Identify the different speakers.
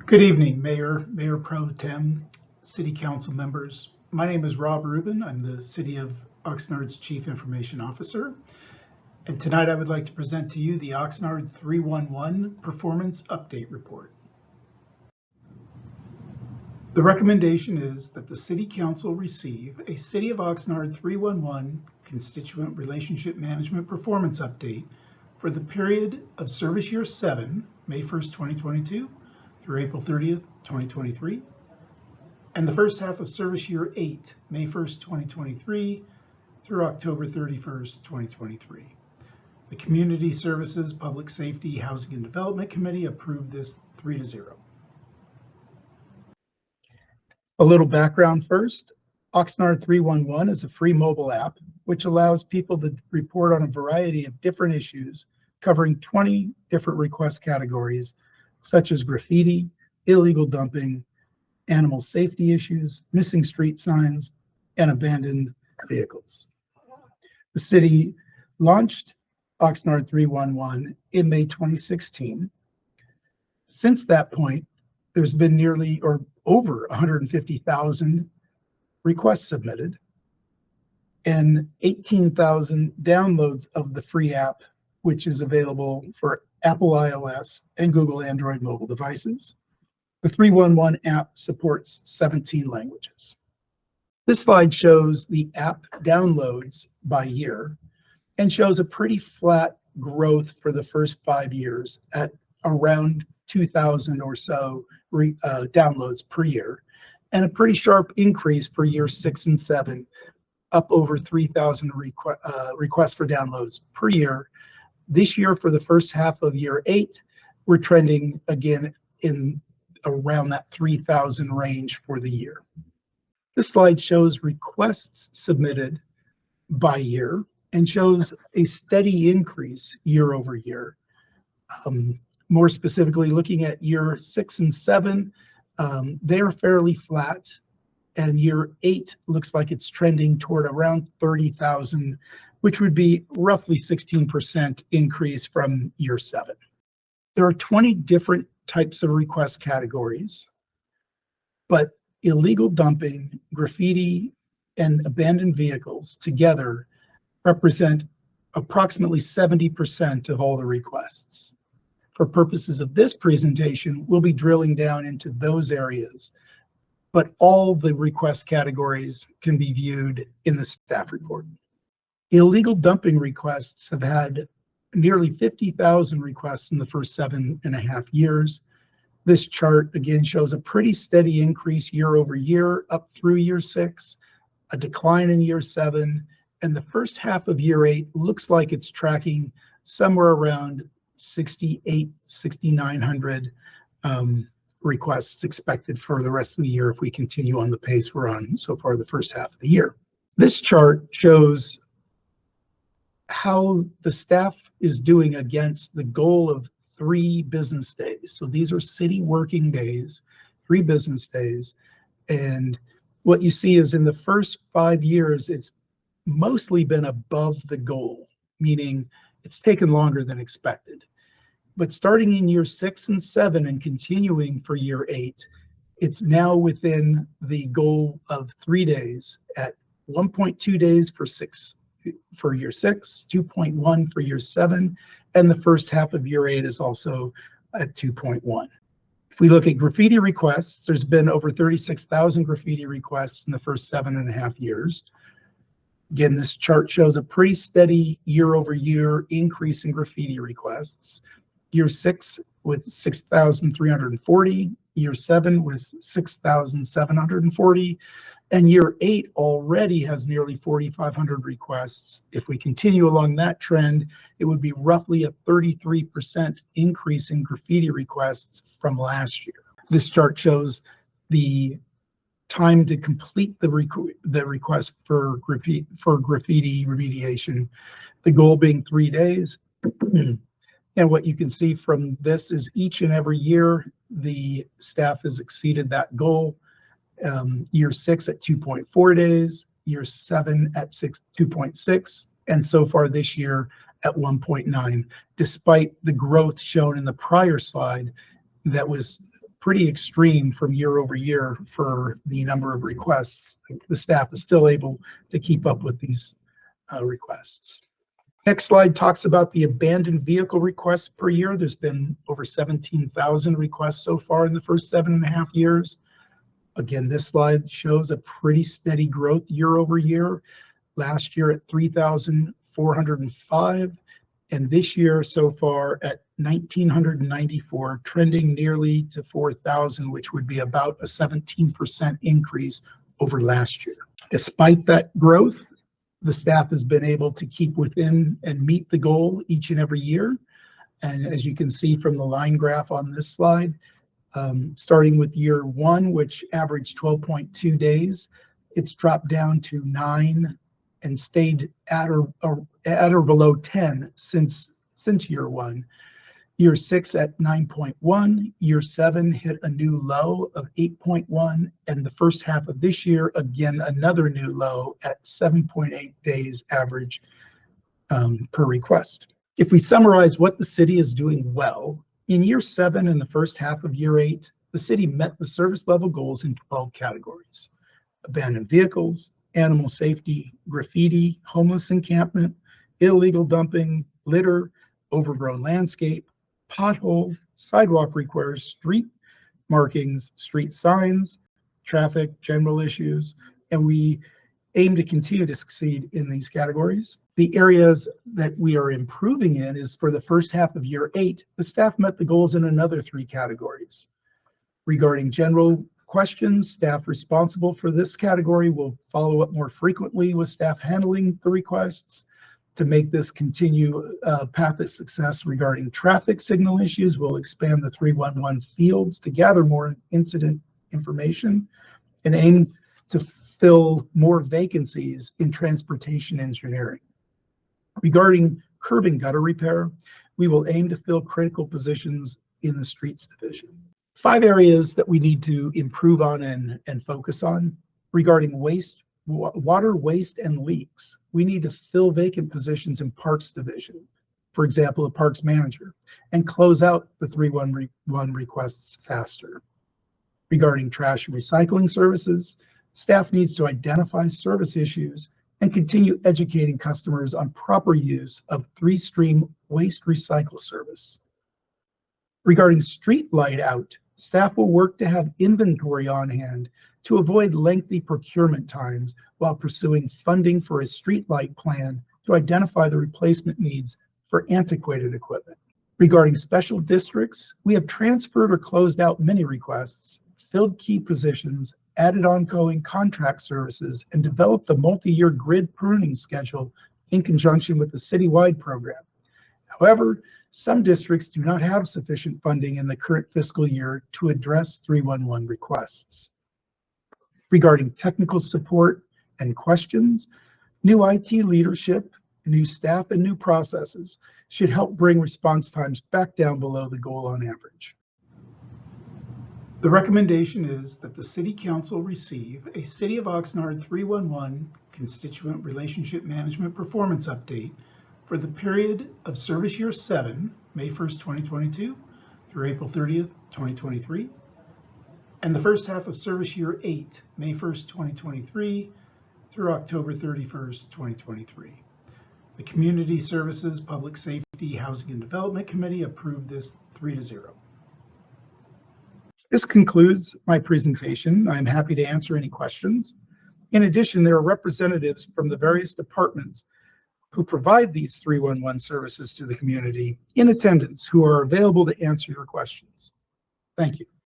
Speaker 1: Good evening, Mayor Pro Tem, City Council members. My name is Rob Rubin. I'm the City of Oxnard's Chief Information Officer. And tonight I would like to present to you the Oxnard 311 Performance Update Report. The recommendation is that the City Council receive a City of Oxnard 311 Constituent Relationship Management Performance Update for the period of Service Year 7, May 1st, 2022, through April 30th, 2023, and the first half of Service Year 8, May 1st, 2023, through October 31st, 2023. The Community Services, Public Safety, Housing and Development Committee approved this 3-0. A little background first. Oxnard 311 is a free mobile app which allows people to report on a variety of different issues covering 20 different request categories, such as graffiti, illegal dumping, animal safety issues, missing street signs, and abandoned vehicles. The city launched Oxnard 311 in May 2016. Since that point, there's been nearly or over 150,000 requests submitted and 18,000 downloads of the free app, which is available for Apple iOS and Google Android mobile devices. The 311 app supports 17 languages. This slide shows the app downloads by year and shows a pretty flat growth for the first 5 years at around 2,000 or so downloads per year, and a pretty sharp increase for year 6 and 7, up over 3,000 requests for downloads per year. This year, for the first half of year 8, we're trending again in around that 3,000 range for the year. This slide shows requests submitted by year and shows a steady increase year over year. More specifically, looking at year 6 and 7, they're fairly flat, and year 8 looks like it's trending toward around 30,000, which would be roughly 16% increase from year 7. There are 20 different types of request categories, but illegal dumping, graffiti, and abandoned vehicles together represent approximately 70% of all the requests. For purposes of this presentation, we'll be drilling down into those areas, but all the request categories can be viewed in the staff report. Illegal dumping requests have had nearly 50,000 requests in the first 7.5 years. This chart again shows a pretty steady increase year over year up through year 6, a decline in year 7, and the first half of year 8 looks like it's tracking somewhere around 6,900 requests expected for the rest of the year if we continue on the pace we're on so far the first half of the year. This chart shows how the staff is doing against the goal of 3 business days. So these are city working days, 3 business days. And what you see is in the first 5 years, it's mostly been above the goal, meaning it's taken longer than expected. But starting in year 6 and 7 and continuing for year 8, it's now within the goal of 3 days at 1.2 days for year 6, 2.1 for year 7, and the first half of year 8 is also at 2.1. If we look at graffiti requests, there's been over 36,000 graffiti requests in the first 7.5 years. Again, this chart shows a pretty steady year over year increase in graffiti requests. Year 6 with 6,340, year 7 was 6,740, and year 8 already has nearly 4,500 requests. If we continue along that trend, it would be roughly a 33% increase in graffiti requests from last year. This chart shows the time to complete the request for graffiti remediation, the goal being 3 days. And what you can see from this is each and every year, the staff has exceeded that goal. Year 6 at 2.4 days, year 7 at 2.6, and so far this year at 1.9, despite the growth shown in the prior slide that was pretty extreme from year over year for the number of requests. The staff is still able to keep up with these requests. Next slide talks about the abandoned vehicle requests per year. There's been over 17,000 requests so far in the first 7.5 years. Again, this slide shows a pretty steady growth year over year. Last year at 3,405, and this year so far at 1,994, trending nearly to 4,000, which would be about a 17% increase over last year. Despite that growth, the staff has been able to keep within and meet the goal each and every year. And as you can see from the line graph on this slide, starting with year one, which averaged 12.2 days, it's dropped down to 9 and stayed at or below 10 since year one. Year 6 at 9.1, year 7 hit a new low of 8.1, and the first half of this year, again, another new low at 7.8 days average per request. If we summarize what the city is doing well, in year 7 and the first half of year 8, the city met the service level goals in 12 categories: abandoned vehicles, animal safety, graffiti, homeless encampment, illegal dumping, litter, overgrown landscape, pothole, sidewalk repairs, street markings, street signs, traffic, general issues, and we aim to continue to succeed in these categories. The areas that we are improving in is for the first half of year 8, the staff met the goals in another 3 categories. Regarding general questions, staff responsible for this category will follow up more frequently with staff handling the requests. To make this continue path of success regarding traffic signal issues, we'll expand the 311 fields to gather more incident information and aim to fill more vacancies in transportation engineering. Regarding curb and gutter repair, we will aim to fill critical positions in the streets division. 5 areas that we need to improve on and focus on. Regarding water, waste, and leaks, we need to fill vacant positions in Parks Division, for example, a Parks Manager, and close out the 311 requests faster. Regarding trash and recycling services, staff needs to identify service issues and continue educating customers on proper use of 3-stream waste recycle service. Regarding street light out, staff will work to have inventory on hand to avoid lengthy procurement times while pursuing funding for a street light plan to identify the replacement needs for antiquated equipment. Regarding special districts, we have transferred or closed out many requests, filled key positions, added ongoing contract services, and developed a multi-year grid pruning schedule in conjunction with the citywide program. However, some districts do not have sufficient funding in the current fiscal year to address 311 requests. Regarding technical support and questions, new IT leadership, new staff, and new processes should help bring response times back down below the goal on average. The recommendation is that the City Council receive a City of Oxnard 311 Constituent Relationship Management Performance Update for the period of Service Year 7, May 1st, 2022 through April 30th, 2023, and the first half of Service Year 8, May 1st, 2023 through October 31st, 2023. The Community Services, Public Safety, Housing and Development Committee approved this 3-0. This concludes my presentation. I'm happy to answer any questions. In addition, there are representatives from the various departments who provide these 311 services to the community in attendance who are available to answer your questions. Thank you.